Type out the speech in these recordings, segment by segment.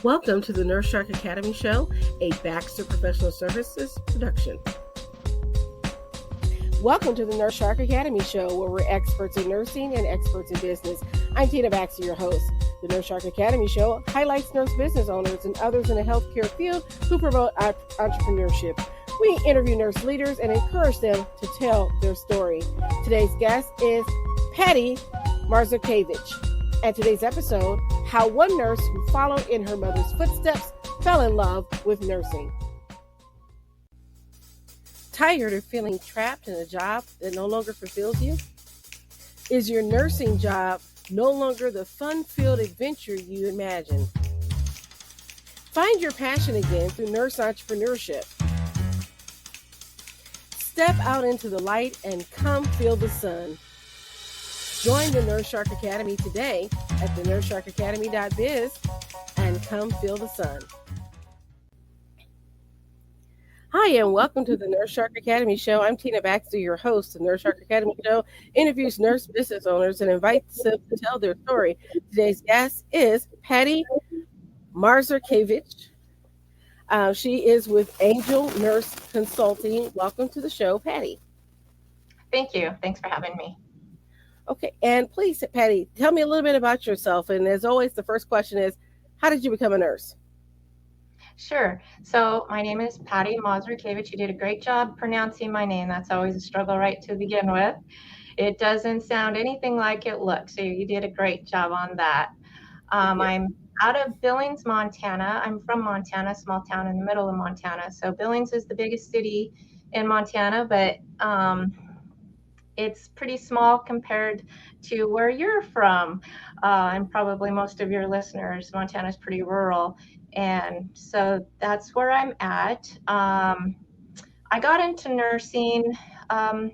Welcome to the Nurse Shark Academy Show, a Baxter Professional Services production. Welcome to the Nurse Shark Academy Show, where we're experts in nursing and experts in business. I'm Tina Baxter, your host. The Nurse Shark Academy Show highlights nurse business owners and others in the healthcare field who promote entrepreneurship. We interview nurse leaders and encourage them to tell their story. Today's guest is Patti Mazurkiewicz. And today's episode, how one nurse who followed in her mother's footsteps fell in love with nursing. Tired of feeling trapped in a job that no longer fulfills you? Is your nursing job no longer the fun-filled adventure you imagined? Find your passion again through nurse entrepreneurship. Step out into the light and come feel the sun. Join the Nurse Shark Academy today at thenurssharkacademy.biz and come feel the sun. Hi, and welcome to the Nurse Shark Academy Show. I'm Tina Baxter, your host. The Nurse Shark Academy Show interviews nurse business owners and invites them to tell their story. Today's guest is Patti Mazurkiewicz. She is with Angel Nurse Consulting. Welcome to the show, Patti. Thank you. Thanks for having me. Okay, and please, Patti, tell me a little bit about yourself. And as always, the first question is, how did you become a nurse? Sure. So my name is Patti Mazurkiewicz. You did a great job pronouncing my name. That's always a struggle right to begin with. It doesn't sound anything like it looks. So you did a great job on that. I'm out of Billings, Montana. I'm from Montana, small town in the middle of Montana. So Billings is the biggest city in Montana, but it's pretty small compared to where you're from, and probably most of your listeners. Montana's pretty rural, and so that's where I'm at. I got into nursing. I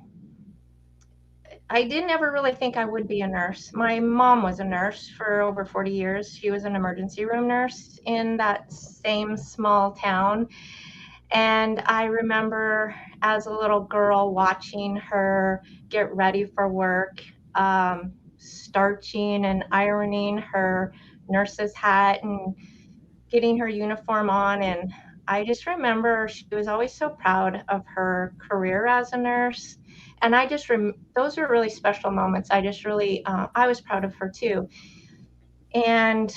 didn't ever really think I would be a nurse. My mom was a nurse for over 40 years. She was an emergency room nurse in that same small town. And I remember as a little girl watching her get ready for work, starching and ironing her nurse's hat and getting her uniform on. And I just remember she was always so proud of her career as a nurse. And I just, those were really special moments. I just really, I was proud of her too. And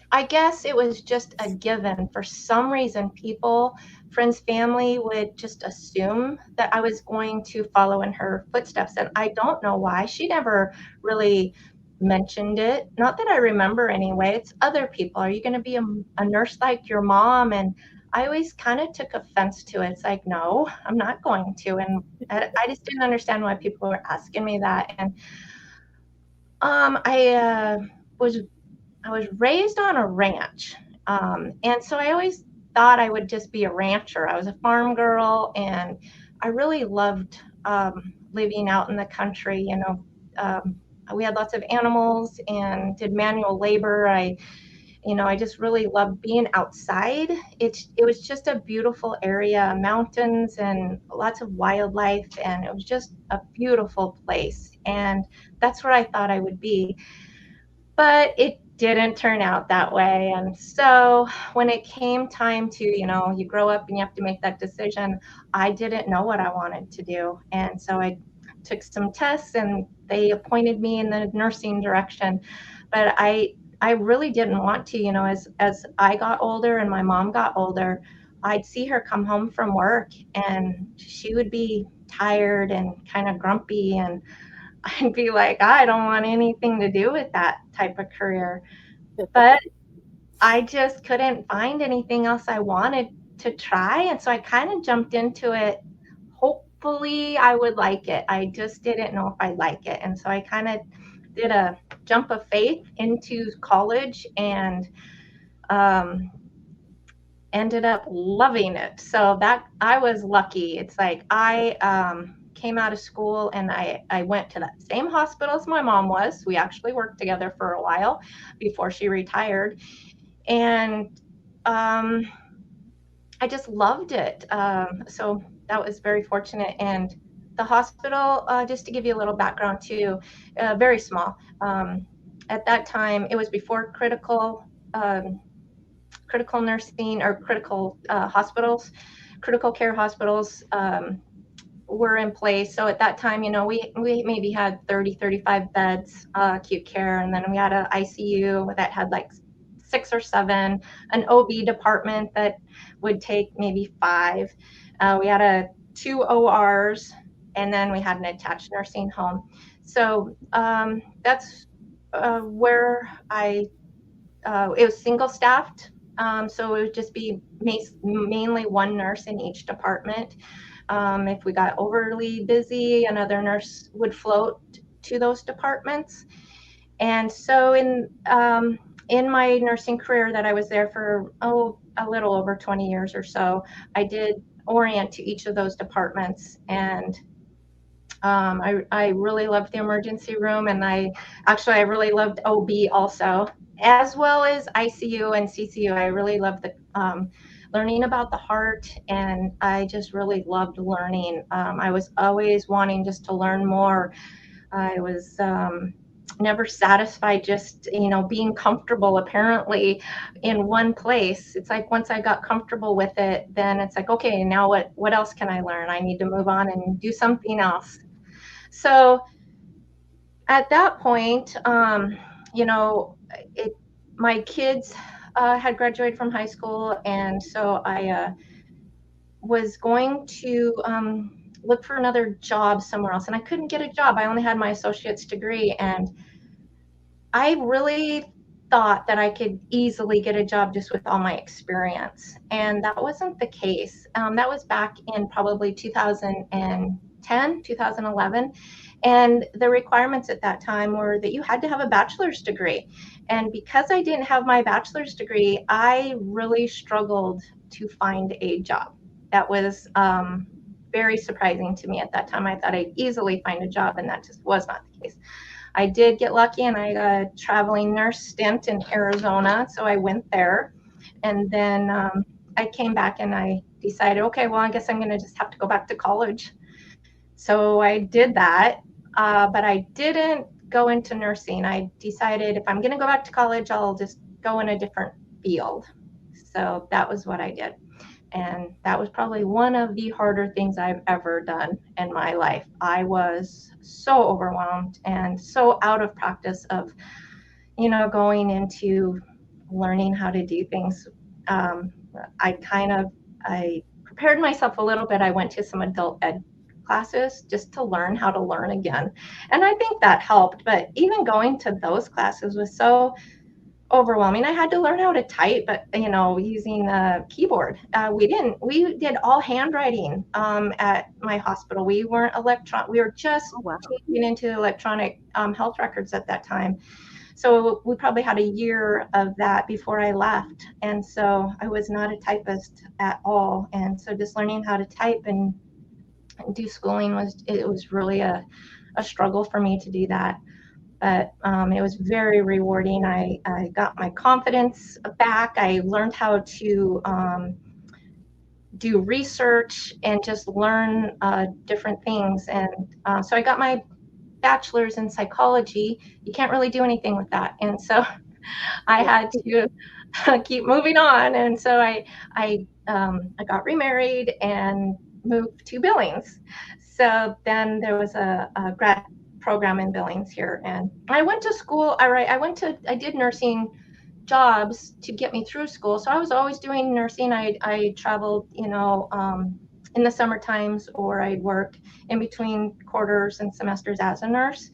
I guess it was just a given. For some reason, people, friends, family would just assume that I was going to follow in her footsteps. And I don't know why. She never really mentioned it. Not that I remember anyway. It's other people. Are you going to be a nurse like your mom? And I always kind of took offense to it. It's like, no, I'm not going to. And I just didn't understand why people were asking me that. And I was raised on a ranch, and so I always thought I would just be a rancher. I was a farm girl, and I really loved living out in the country. You know, we had lots of animals and did manual labor. I just really loved being outside. It was just a beautiful area, mountains and lots of wildlife, and it was just a beautiful place. And that's where I thought I would be. But it didn't turn out that way. And so when it came time to, you grow up and you have to make that decision, I didn't know what I wanted to do. And so I took some tests and they appointed me in the nursing direction. But I really didn't want to, as I got older and my mom got older, I'd see her come home from work and she would be tired and kind of grumpy, and I'd be like, I don't want anything to do with that type of career. But I just couldn't find anything else I wanted to try. And so I kind of jumped into it. Hopefully I would like it. I just didn't know if I like it. And so I kind of did a jump of faith into college and ended up loving it. So that I was lucky. It's like I came out of school and I went to that same hospital as my mom was. We actually worked together for a while before she retired. And I just loved it. So that was very fortunate. And the hospital, just to give you a little background too, very small. at that time, it was before critical nursing or critical hospitals, critical care hospitals were in place. So at that time, we maybe had 30, 35 beds, acute care, and then we had an ICU that had like 6 or 7, an OB department that would take maybe 5. We had 2 ORs, and then we had an attached nursing home. So that's where it was single staffed. So it would just be mainly one nurse in each department. If we got overly busy, another nurse would float to those departments. And so in my nursing career that I was there for, a little over 20 years or so, I did orient to each of those departments. And I really loved the emergency room, and I really loved OB also, as well as ICU and CCU. I really loved the learning about the heart, and I just really loved learning. I was always wanting just to learn more. I was never satisfied just being comfortable apparently in one place. It's like once I got comfortable with it, then it's like, okay, now what else can I learn? I need to move on and do something else. So at that point, my kids had graduated from high school, and so I was going to look for another job somewhere else, and I couldn't get a job. I only had my associate's degree, and I really thought that I could easily get a job just with all my experience, and that wasn't the case. That was back in probably 2010, 2011. And the requirements at that time were that you had to have a bachelor's degree. And because I didn't have my bachelor's degree, I really struggled to find a job. That was very surprising to me at that time. I thought I'd easily find a job, and that just was not the case. I did get lucky, and I got a traveling nurse stint in Arizona, so I went there. And then I came back and I decided, okay, well, I guess I'm going to just have to go back to college. So I did that, but I didn't go into nursing. I decided if I'm going to go back to college, I'll just go in a different field. So that was what I did. And that was probably one of the harder things I've ever done in my life. I was so overwhelmed and so out of practice of, going into learning how to do things. I prepared myself a little bit. I went to some adult ed classes just to learn how to learn again. And I think that helped. But even going to those classes was so overwhelming. I had to learn how to type, but using the keyboard. We did all handwriting at my hospital. We weren't we were just changing into electronic health records at that time. So we probably had a year of that before I left. And so I was not a typist at all. And so just learning how to type and do schooling was really a struggle for me to do that. But it was very rewarding. I got my confidence back. I learned how to do research and just learn different things. And so I got my bachelor's in psychology. You can't really do anything with that. And so I had to keep moving on. And so I got remarried and moved to Billings. So then there was a grad program in Billings here, and I went to school. I did nursing jobs to get me through school. So I was always doing nursing. I traveled, in the summer times, or I'd work in between quarters and semesters as a nurse.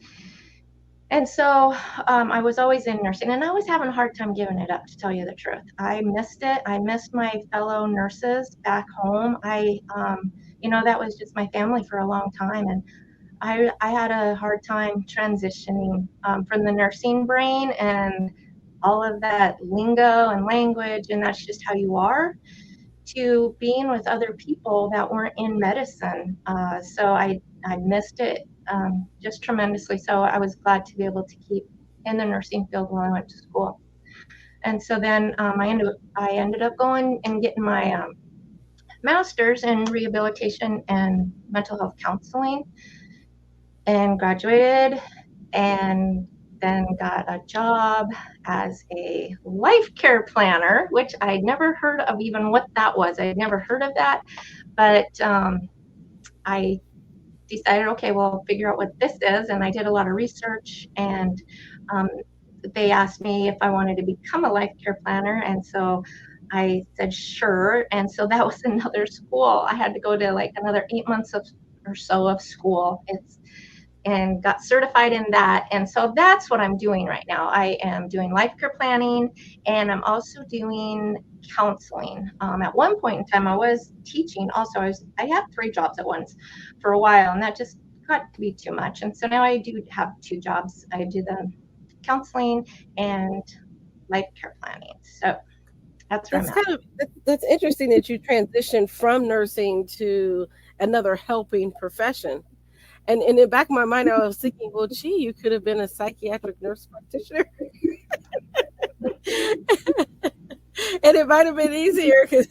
And so I was always in nursing, and I was having a hard time giving it up, to tell you the truth. I missed it. I missed my fellow nurses back home. That was just my family for a long time. And I had a hard time transitioning from the nursing brain and all of that lingo and language, and that's just how you are, to being with other people that weren't in medicine. So I missed it just tremendously. So I was glad to be able to keep in the nursing field while I went to school. And so then I ended up going and getting my master's in rehabilitation and mental health counseling, and graduated. And then got a job as a life care planner, which I'd never heard of even what that was. I'd never heard of that, but I decided, okay, well, figure out what this is. And I did a lot of research, and they asked me if I wanted to become a life care planner. And so I said, sure. And so that was another school. I had to go to like another 8 months or so of school. And got certified in that. And so that's what I'm doing right now. I am doing life care planning, and I'm also doing counseling. At one point in time, I was teaching also. I had 3 jobs at once for a while, and that just got to be too much. And so now I do have 2 jobs. I do the counseling and life care planning. So that's where I'm at. That's interesting that you transitioned from nursing to another helping profession. And in the back of my mind, I was thinking, well, gee, you could have been a psychiatric nurse practitioner. And it might have been easier because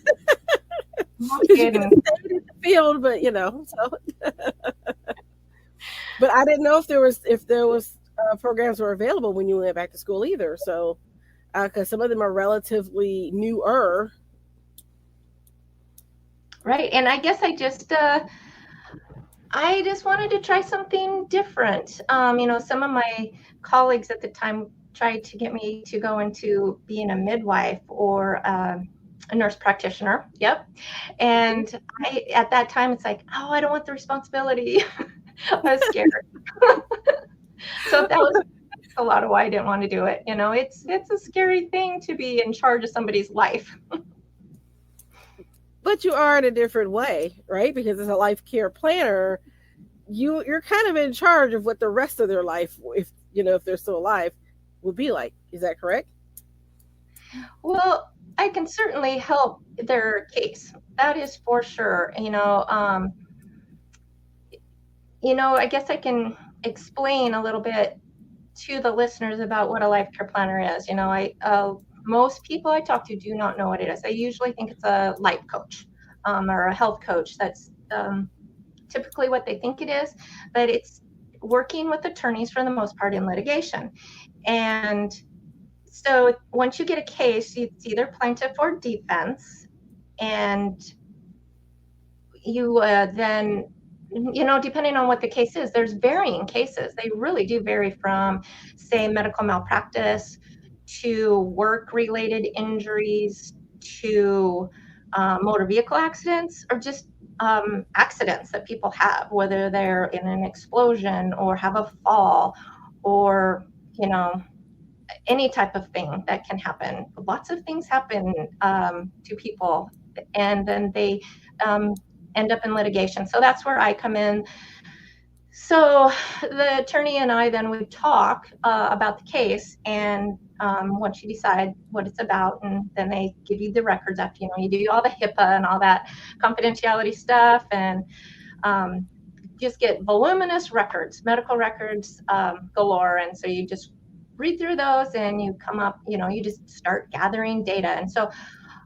you could have stayed in the field, but so. But I didn't know if there was programs were available when you went back to school either. So, because some of them are relatively newer. Right, and I guess I just wanted to try something different. Some of my colleagues at the time tried to get me to go into being a midwife or a nurse practitioner. Yep. And at that time, it's like, oh, I don't want the responsibility. I was scared. So that was a lot of why I didn't want to do it. It's a scary thing to be in charge of somebody's life. But you are in a different way, right? Because as a life care planner, you're kind of in charge of what the rest of their life, if they're still alive, will be like. Is that correct? Well, I can certainly help their case. That is for sure. I guess I can explain a little bit to the listeners about what a life care planner is. Most people I talk to do not know what it is. They usually think it's a life coach or a health coach. That's typically what they think it is, but it's working with attorneys for the most part in litigation. And so once you get a case, it's either plaintiff or defense, and you then, depending on what the case is, there's varying cases. They really do vary from, say, medical malpractice to work-related injuries to motor vehicle accidents, or just accidents that people have, whether they're in an explosion or have a fall or, any type of thing that can happen. Lots of things happen to people, and then they end up in litigation. So that's where I come in. So the attorney and I then would talk about the case, and once you decide what it's about, and then they give you the records after, you do all the HIPAA and all that confidentiality stuff, and just get voluminous records, medical records galore. And so you just read through those, and you come up, you just start gathering data. And so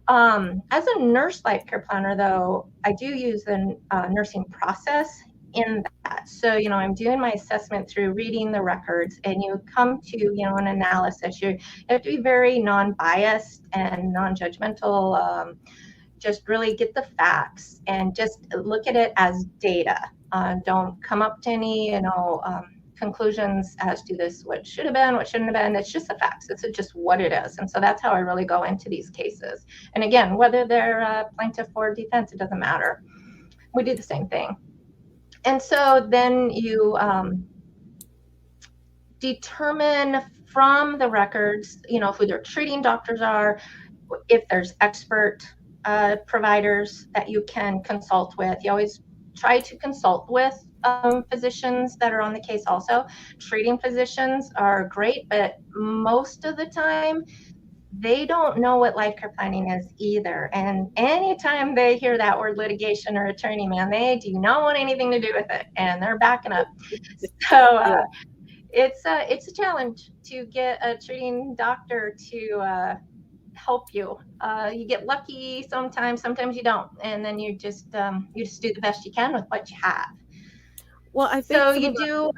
as a nurse life care planner, though, I do use the nursing process in that. So, I'm doing my assessment through reading the records, and you come to, an analysis. You have to be very non-biased and non-judgmental, just really get the facts and just look at it as data. Don't come up to any, conclusions as to this, what should have been, what shouldn't have been. It's just the facts. It's just what it is. And so that's how I really go into these cases. And again, whether they're plaintiff or defense, it doesn't matter. We do the same thing. And so then you determine from the records, who their treating doctors are, if there's expert providers that you can consult with. You always try to consult with physicians that are on the case also. Treating physicians are great, but most of the time, they don't know what life care planning is either. And anytime they hear that word litigation or attorney, man, they do not want anything to do with it, and they're backing up. So it's a challenge to get a treating doctor to help you. You get lucky sometimes you don't, and then you just do the best you can with what you have. Well, I think so. You do.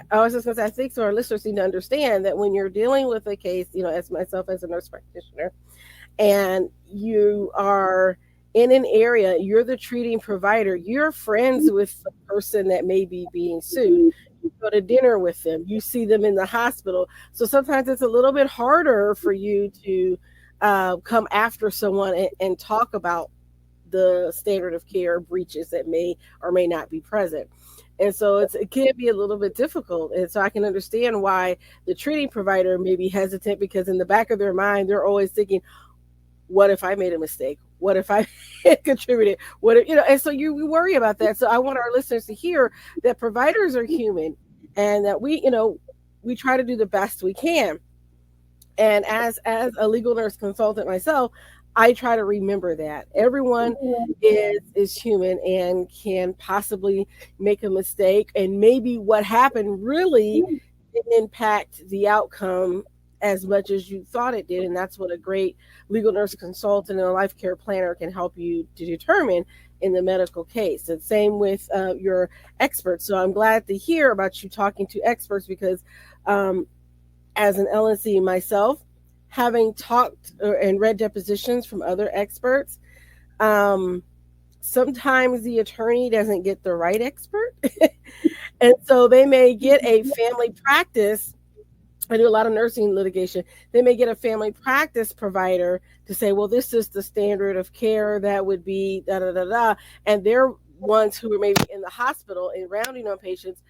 I was just going to say, I think so our listeners need to understand that when you're dealing with a case, as myself as a nurse practitioner, and you are in an area, you're the treating provider, you're friends with the person that may be being sued. You go to dinner with them, you see them in the hospital. So sometimes it's a little bit harder for you to come after someone and talk about the standard of care breaches that may or may not be present. And so it can be a little bit difficult. And so I can understand why the treating provider may be hesitant, because in the back of their mind, they're always thinking, what if I made a mistake? What if I contributed? What if, and so you worry about that. So I want our listeners to hear that providers are human, and that we try to do the best we can. And as a legal nurse consultant myself, I try to remember that everyone is human and can possibly make a mistake, and maybe what happened really didn't impact the outcome as much as you thought it did. And that's what a great legal nurse consultant and a life care planner can help you to determine in the medical case. And same with your experts. So I'm glad to hear about you talking to experts, because um, as an LNC myself, having talked and read depositions from other experts, um, sometimes the attorney doesn't get the right expert. And so they may get a family practice. I do a lot of nursing litigation. They may get a family practice provider to say, well, this is the standard of care that would be da da da da. And they're ones who are maybe in the hospital and rounding on patients,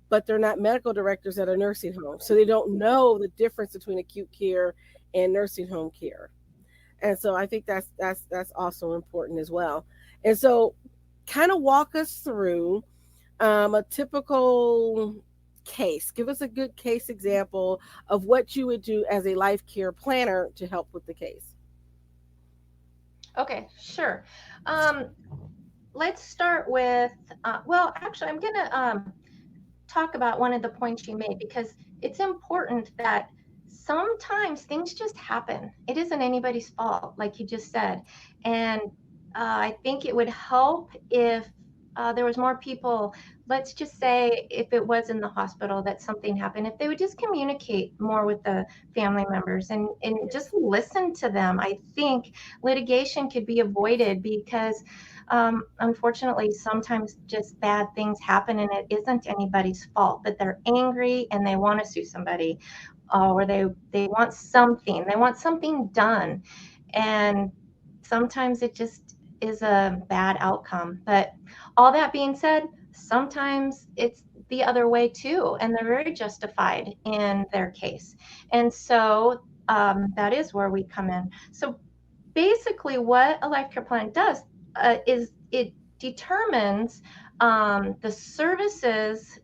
but they're not medical directors at a nursing home. So they don't know the difference between acute care and nursing home care. And so I think that's also important as well. And so kind of walk us through a typical case. Give us a good case example of what you would do as a life care planner to help with the case. Okay, sure. Um, let's start with, well, actually, I'm going to talk about one of the points you made, because it's important that sometimes things just happen. It isn't anybody's fault, like you just said. And I think it would help if there was more people. Let's just say if it was in the hospital that something happened, if they would just communicate more with the family members and just listen to them, I think litigation could be avoided, because unfortunately, sometimes just bad things happen and it isn't anybody's fault, but they're angry and they want to sue somebody, or they want something done. And sometimes it just is a bad outcome. But all that being said, sometimes it's the other way too, and they're very justified in their case. And so that is where we come in. So basically what a life care plan does is it determines the services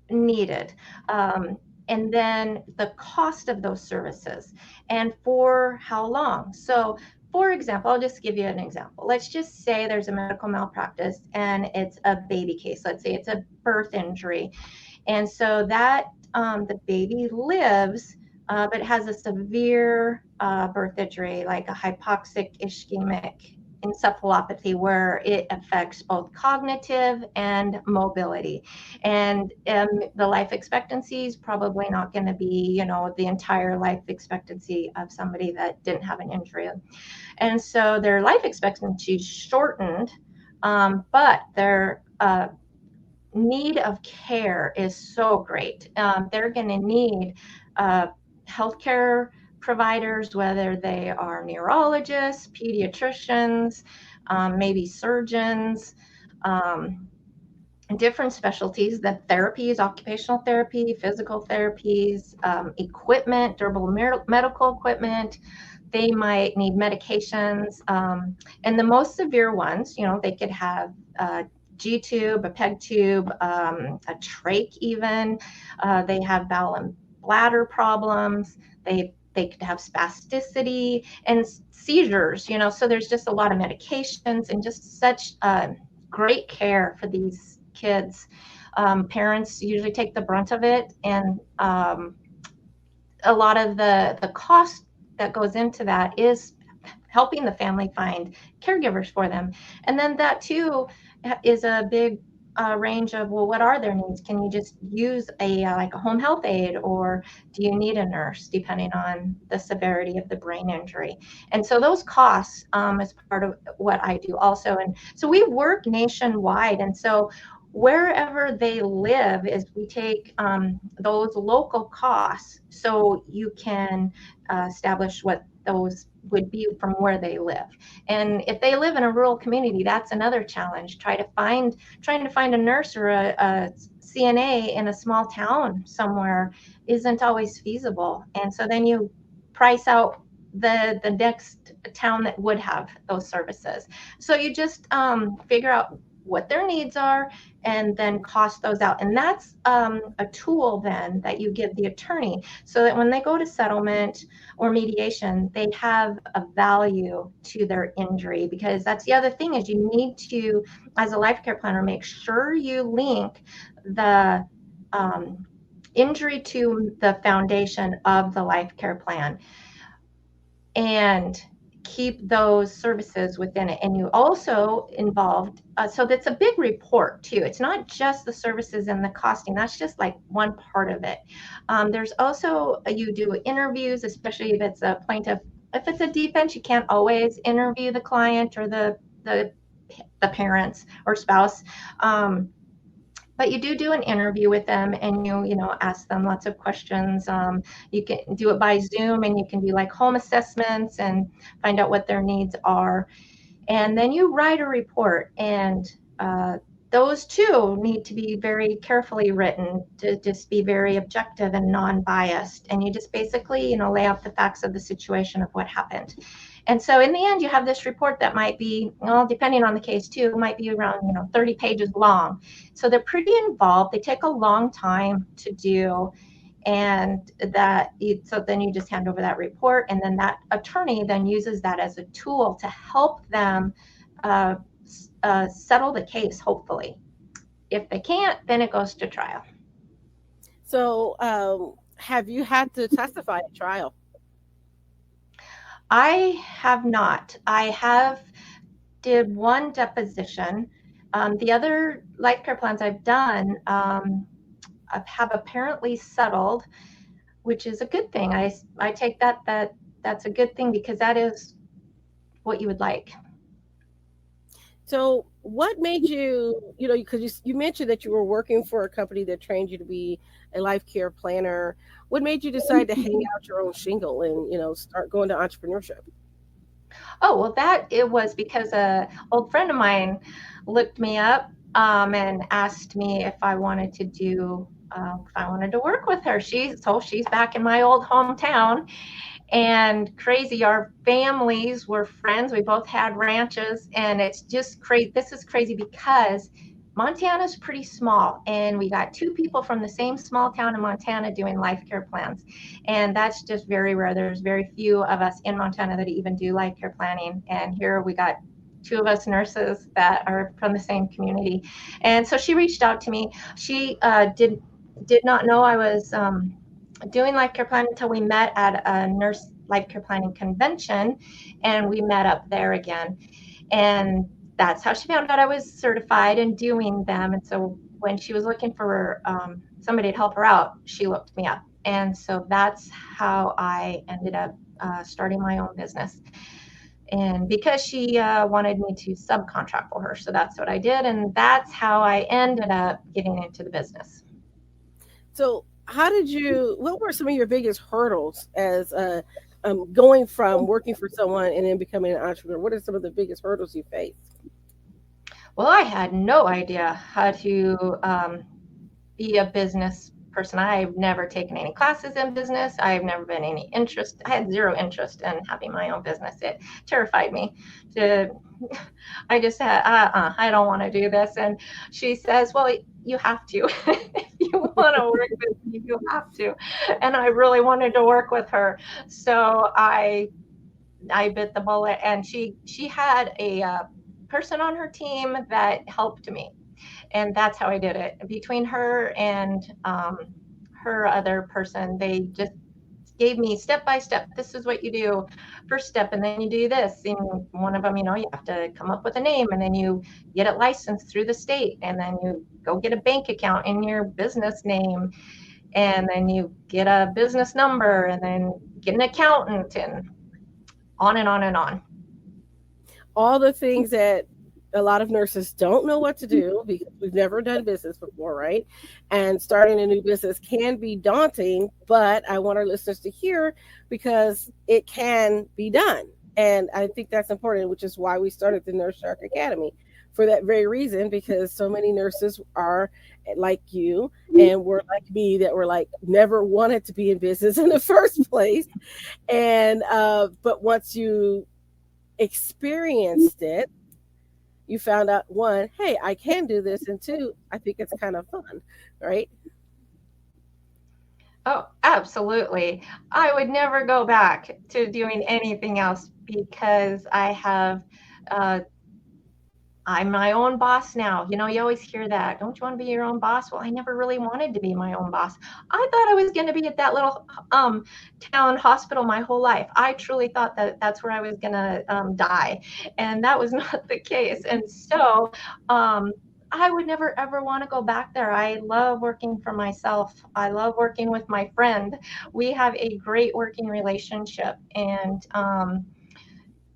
needed, and then the cost of those services and for how long. So for example, I'll just give you an example. Let's just say there's a medical malpractice and it's a baby case. Let's say it's a birth injury. And so that the baby lives, but has a severe birth injury, like a hypoxic ischemic encephalopathy, where it affects both cognitive and mobility. And the life expectancy is probably not going to be, the entire life expectancy of somebody that didn't have an injury. And so their life expectancy is shortened, but their need of care is so great. They're going to need healthcare providers, whether they are neurologists, pediatricians, maybe surgeons, different specialties, the therapies, occupational therapy, physical therapies, equipment, durable medical equipment. They might need medications. And the most severe ones, they could have G-tube, a PEG tube, a trach even. They have bowel and bladder problems. They could have spasticity and seizures, so there's just a lot of medications and just such great care for these kids. Parents usually take the brunt of it, and a lot of the cost that goes into that is helping the family find caregivers for them. And then that too is a big a range of, well, what are their needs? Can you just use like a home health aide, or do you need a nurse, depending on the severity of the brain injury? And so those costs is part of what I do also. And so we work nationwide. And so wherever they live is we take those local costs, so you can establish what those would be from where they live. And if they live in a rural community, that's another challenge. Trying to find a nurse or a CNA in a small town somewhere isn't always feasible. And so then you price out the next town that would have those services. So you just figure out what their needs are and then cost those out. And that's a tool then that you give the attorney, so that when they go to settlement or mediation, they have a value to their injury. Because that's the other thing, is you need to, as a life care planner, make sure you link the injury to the foundation of the life care plan, and keep those services within it. And you also involved, so that's a big report too. It's not just the services and the costing. That's just like one part of it. There's also, you do interviews, especially if it's a plaintiff. If it's a defense, you can't always interview the client or the parents or spouse. But you do an interview with them, and you ask them lots of questions. You can do it by Zoom, and you can do like home assessments and find out what their needs are. And then you write a report, and those too need to be very carefully written to just be very objective and non-biased. And you just basically, lay out the facts of the situation of what happened. And so in the end, you have this report that might be, well, depending on the case too, might be around 30 pages long. So they're pretty involved. They take a long time to do. And so then you just hand over that report, and then that attorney then uses that as a tool to help them settle the case, hopefully. If they can't, then it goes to trial. So have you had to testify at trial? I have not. I did one deposition. The other life care plans I've done have apparently settled, which is a good thing. I take that's a good thing, because that is what you would like. So what made you, because you mentioned that you were working for a company that trained you to be a life care planner. What made you decide to hang out your own shingle and, start going to entrepreneurship? Oh, well, it was because an old friend of mine looked me up and asked me if I wanted to work with her. She's back in my old hometown. And crazy, our families were friends. We both had ranches, and it's just crazy. This is crazy because Montana's pretty small, and we got two people from the same small town in Montana doing life care plans. And that's just very rare. There's very few of us in Montana that even do life care planning. And here we got two of us nurses that are from the same community. And so she reached out to me. She did not know I was doing life care planning until we met at a nurse life care planning convention, and we met up there again. And that's how she found out I was certified in doing them. And so when she was looking for somebody to help her out, she looked me up. And so that's how I ended up starting my own business. And because she wanted me to subcontract for her, so that's what I did. And that's how I ended up getting into the business. So what were some of your biggest hurdles as going from working for someone and then becoming an entrepreneur? What are some of the biggest hurdles you faced? Well, I had no idea how to be a business person. I've never taken any classes in business. I've never been any interest. I had zero interest in having my own business. It terrified me. I just said, I don't want to do this. And she says, well, you have to. If you want to work with me, you have to. And I really wanted to work with her. So I bit the bullet, and she had a person on her team that helped me. And that's how I did it. Between her and her other person, they just gave me step by step. This is what you do, first step, and then you do this. In one of them, you have to come up with a name, and then you get it licensed through the state, and then you go get a bank account in your business name, and then you get a business number, and then get an accountant, and on and on and on. All the things that a lot of nurses don't know what to do because we've never done business before, right? And starting a new business can be daunting, but I want our listeners to hear because it can be done. And I think that's important, which is why we started the Nurse Shark Academy for that very reason, because so many nurses are like you and were like me that were like never wanted to be in business in the first place. And, but once you experienced it, you found out one, hey, I can do this, and two, I think it's kind of fun, right? Oh, absolutely. I would never go back to doing anything else because uh, I'm my own boss now. You always hear that. Don't you want to be your own boss? Well, I never really wanted to be my own boss. I thought I was going to be at that little town hospital my whole life. I truly thought that that's where I was going to die. And that was not the case. And so I would never, ever want to go back there. I love working for myself. I love working with my friend. We have a great working relationship. And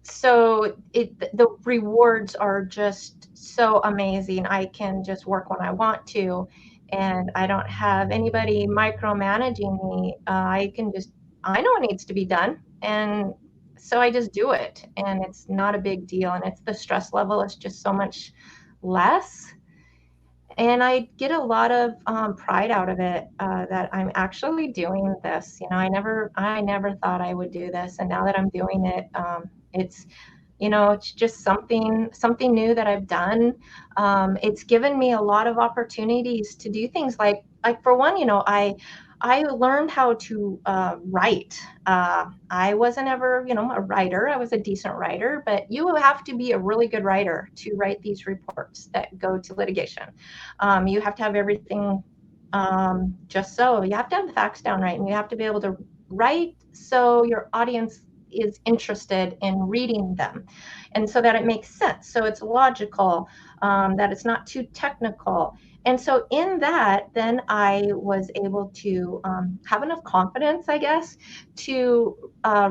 so the rewards are just so amazing. I can just work when I want to, and I don't have anybody micromanaging me. I know it needs to be done, and so I just do it, and it's not a big deal, and it's the stress level is just so much less. And I get a lot of pride out of it, that I'm actually doing this. I never thought I would do this, and now that I'm doing it, it's it's just something new that I've done. It's given me a lot of opportunities to do things like for one, I learned how to write. I wasn't ever, a writer. I was a decent writer, but you have to be a really good writer to write these reports that go to litigation. You have to have everything just so. You have to have the facts down right, and you have to be able to write so your audience is interested in reading them, and so that it makes sense, so it's logical, that it's not too technical. And so in that, then I was able to have enough confidence, I guess, to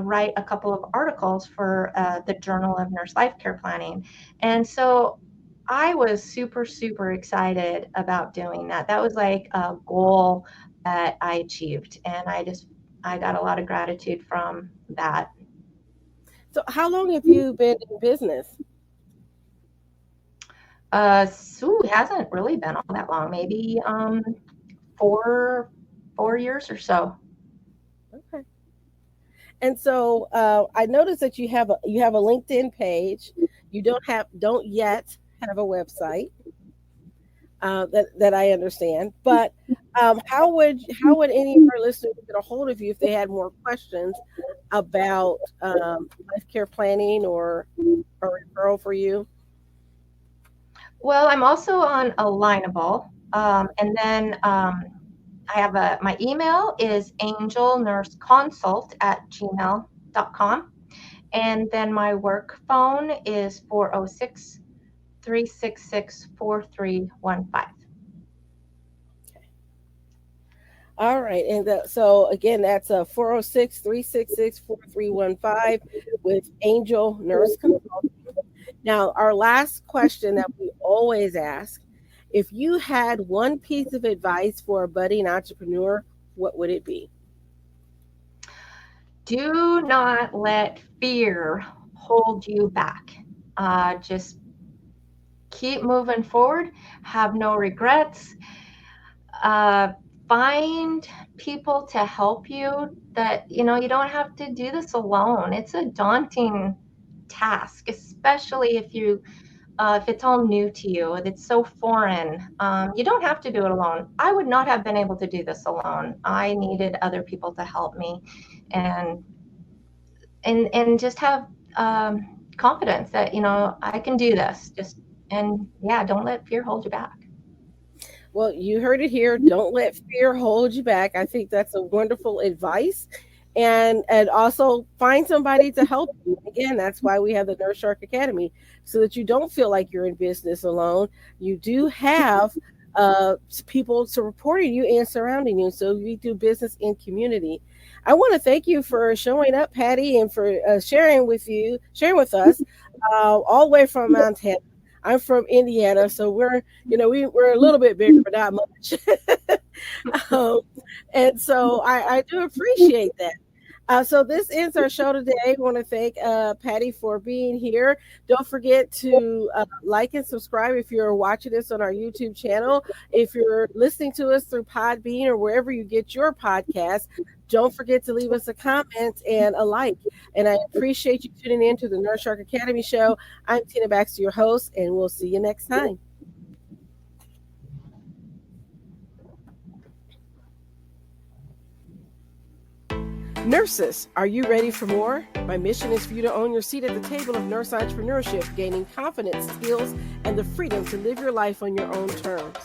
write a couple of articles for the Journal of Nurse Life Care Planning. And so I was super, super excited about doing that. That was like a goal that I achieved. And I got a lot of gratitude from that. So, how long have you been in business? So it hasn't really been all that long, maybe 4 years or so. Okay. And so I noticed that you have a LinkedIn page. You don't yet have a website, that I understand. But how would any of our listeners get a hold of you if they had more questions about life care planning or a referral for you? Well, I'm also on Alignable. And then I have my email is angelnurseconsult@gmail.com. And then my work phone is 406-366-4315. All right. And so again, that's a 406-366-4315 with Angel Nurse Consulting. Now, our last question that we always ask, if you had one piece of advice for a budding entrepreneur, what would it be? Do not let fear hold you back. Just keep moving forward, have no regrets. Uh, Find people to help you, that you don't have to do this alone. It's a daunting task, especially if it's all new to you, if it's so foreign. You don't have to do it alone. I would not have been able to do this alone. I needed other people to help me, and just have confidence that I can do this. And yeah, don't let fear hold you back. Well, you heard it here. Don't let fear hold you back. I think that's a wonderful advice. and also find somebody to help you. Again, that's why we have the Nurse Shark Academy, so that you don't feel like you're in business alone. You do have people supporting you and surrounding you, so we do business in community. I want to thank you for showing up, Patty, and for sharing with us, all the way from Montana. I'm from Indiana, so we're a little bit bigger, but not much. um, and so I do appreciate that. So this ends our show today. I want to thank Patty for being here. Don't forget to like and subscribe if you're watching this on our YouTube channel. If you're listening to us through Podbean or wherever you get your podcast, don't forget to leave us a comment and a like. And I appreciate you tuning in to the Nurse Shark Academy show. I'm Tina Baxter, your host, and we'll see you next time. Nurses, are you ready for more? My mission is for you to own your seat at the table of nurse entrepreneurship, gaining confidence, skills, and the freedom to live your life on your own terms.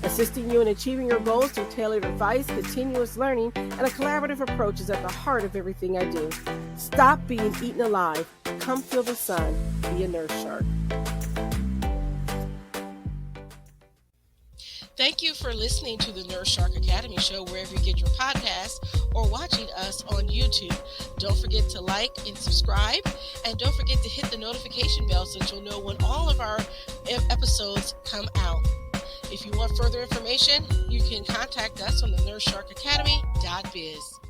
Assisting you in achieving your goals through tailored advice, continuous learning, and a collaborative approach is at the heart of everything I do. Stop being eaten alive. Come feel the sun. Be a nurse shark. Thank you for listening to the Nurse Shark Academy show wherever you get your podcasts or watching us on YouTube. Don't forget to like and subscribe, and don't forget to hit the notification bell so that you'll know when all of our episodes come out. If you want further information, you can contact us on the NurseSharkAcademy.biz.